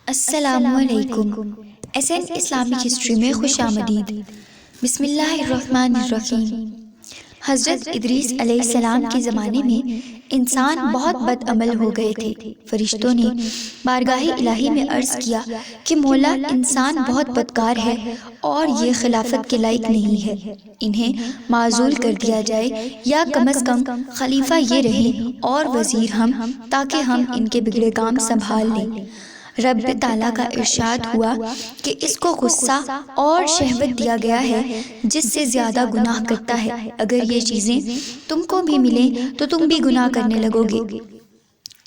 السلام علیکم۔ S an Islamic history میں خوش آمدید۔ بسم اللہ الرحمن الرحیم۔ حضرت ادریس علیہ السلام کے زمانے میں انسان بہت بد عمل ہو گئے تھے۔ فرشتوں نے بارگاہ الہی میں عرض کیا کہ مولا، انسان بہت بدکار ہے اور یہ خلافت کے لائق نہیں ہے، انہیں معزول کر دیا جائے یا کم از کم خلیفہ یہ رہیں اور وزیر ہم، تاکہ ہم ان کے بگڑے کام سنبھال لیں۔ رب تعالیٰ کا ارشاد ہوا کہ اس کو غصہ اور شہوت دیا گیا ہے جس سے زیادہ گناہ کرتا ہے، اگر یہ چیزیں تم کو بھی ملیں تو تم بھی گناہ کرنے لگو گے۔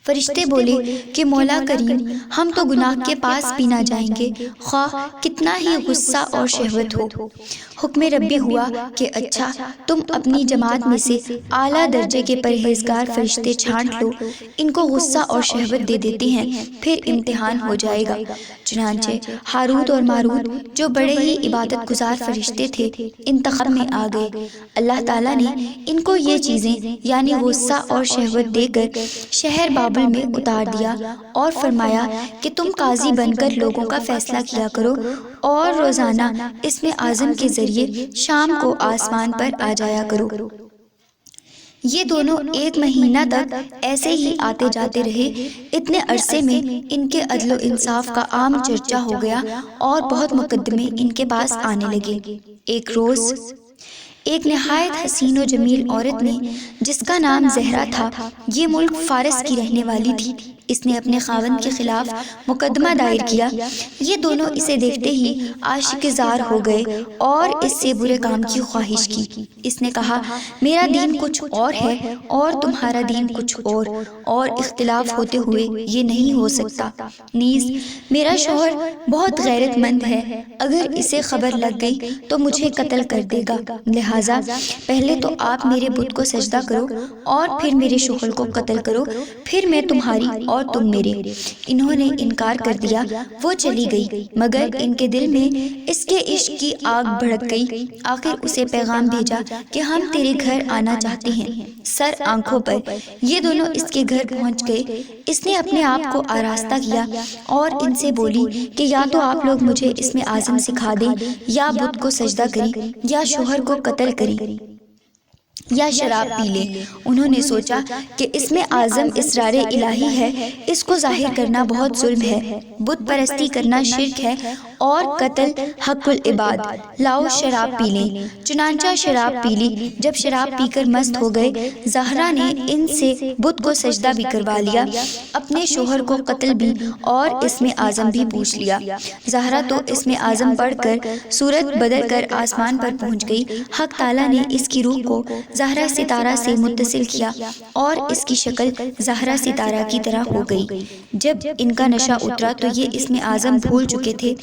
فرشتے بولے کہ مولا کریم، ہم تو گناہ کے پاس بھی نہ جائیں گے، خواہ کتنا ہی غصہ اور شہوت ہو۔ حکم ربی ہوا کہ اچھا، تم اپنی جماعت میں سے اعلیٰ درجے کے پرہیزگار فرشتے چھانٹ لو، ان کو غصہ اور شہوت دے دیتے ہیں، پھر امتحان ہو جائے گا۔ چنانچہ ہاروت اور ماروت، جو بڑے ہی عبادت گزار فرشتے تھے، انتخاب میں آ گئے۔ اللہ تعالیٰ نے ان کو یہ چیزیں یعنی غصہ اور شہوت دے کر شہر بابل میں اتار دیا اور فرمایا کہ تم قاضی بن کر لوگوں کا فیصلہ کیا کرو اور روزانہ اسم اعظم کے ذریعے شام کو آسمان پر آ جایا کرو۔ یہ دونوں 1 مہینہ تک ایسے ہی آتے جاتے رہے۔ اتنے عرصے میں ان کے عدل و انصاف کا عام چرچا ہو گیا اور بہت مقدمے ان کے پاس آنے لگے۔ ایک روز ایک نہایت حسین و جمیل عورت نے، جس کا نام زہرا تھا، یہ ملک فارس کی رہنے والی تھی، اس نے اپنے خاوند کے خلاف مقدمہ دائر کیا۔ یہ دونوں اسے دیکھتے ہی عاشق زار ہو گئے اور اس سے برے کام کی خواہش کی۔ اس نے کہا، میرا دین کچھ اور ہے اور تمہارا دین کچھ اور اختلاف ہوتے ہوئے یہ نہیں ہو سکتا۔ نیز میرا شوہر بہت غیرت مند ہے، اگر اسے خبر لگ گئی تو مجھے قتل کر دے گا، لہٰذا پہلے تو آپ میرے بت کو سجدہ کرو اور پھر میرے شوہر کو قتل کرو، پھر میں تمہاری اور تم میرے۔ انہوں نے انکار کر دیا۔ وہ چلی گئی، مگر ان کے دل میں اس کے عشق کی آگ بھڑک گئی۔ آخر اسے پیغام بھیجا کہ ہم تیرے گھر آنا چاہتے ہیں۔ سر آنکھوں پر یہ دونوں اس کے گھر پہنچ گئے۔ اس نے اپنے آپ کو آراستہ کیا اور ان سے بولی کہ یا تو آپ لوگ مجھے اسم اعظم سکھا دیں، یا بت کو سجدہ کریں، یا شوہر کو قتل کریں، یا شراب پی لیں۔ انہوں نے سوچا کہ اسم اعظم اسرار الہی ہے، اس کو ظاہر کرنا بہت ظلم ہے، بت پرستی کرنا شرک ہے اور قتل حق العباد، لاؤ شراب پی لیں۔ چنانچہ شراب پی لی۔ جب شراب پی کر مست ہو گئے، زہرا نے ان سے بت کو سجدہ بھی کروا لیا، اپنے شوہر کو قتل بھی اور اسم اعظم بھی پوچھ لیا۔ زہرا تو اسم اعظم پڑھ کر صورت بدل کر آسمان پر پہنچ گئی۔ حق تعالیٰ نے اس کی روح کو زہرا ستارہ سے متصل کیا اور اس کی شکل زہرا ستارہ کی طرح ہو گئی۔ جب ان کا نشہ اترا تو یہ اسم اعظم بھول چکے تھے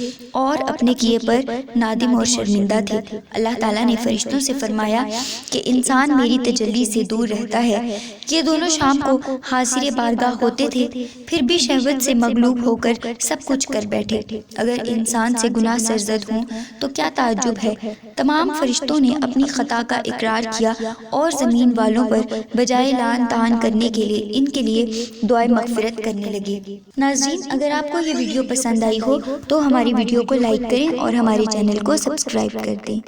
اور اپنے کیے پر نادم اور شرمندہ تھے۔ اللہ تعالیٰ نے فرشتوں سے فرمایا کہ انسان میری تجلی سے دور رہتا ہے۔ یہ دونوں شام کو حاضر بارگاہ ہوتے تھے، پھر بھی شہوت سے مغلوب ہو کر سب کچھ کر بیٹھے۔ اگر انسان سے گناہ سرزد ہوں تو کیا تعجب ہے۔ تمام فرشتوں نے اپنی خطا کا اقرار کیا اور زمین والوں پر بجائے لعن طعن کرنے کے لیے ان کے لیے دعائے مغفرت کرنے لگے۔ ناظرین، اگر آپ کو یہ ویڈیو پسند آئی ہو تو ہماری ویڈیو کو لائک کریں اور ہمارے چینل کو سبسکرائب کر دیں۔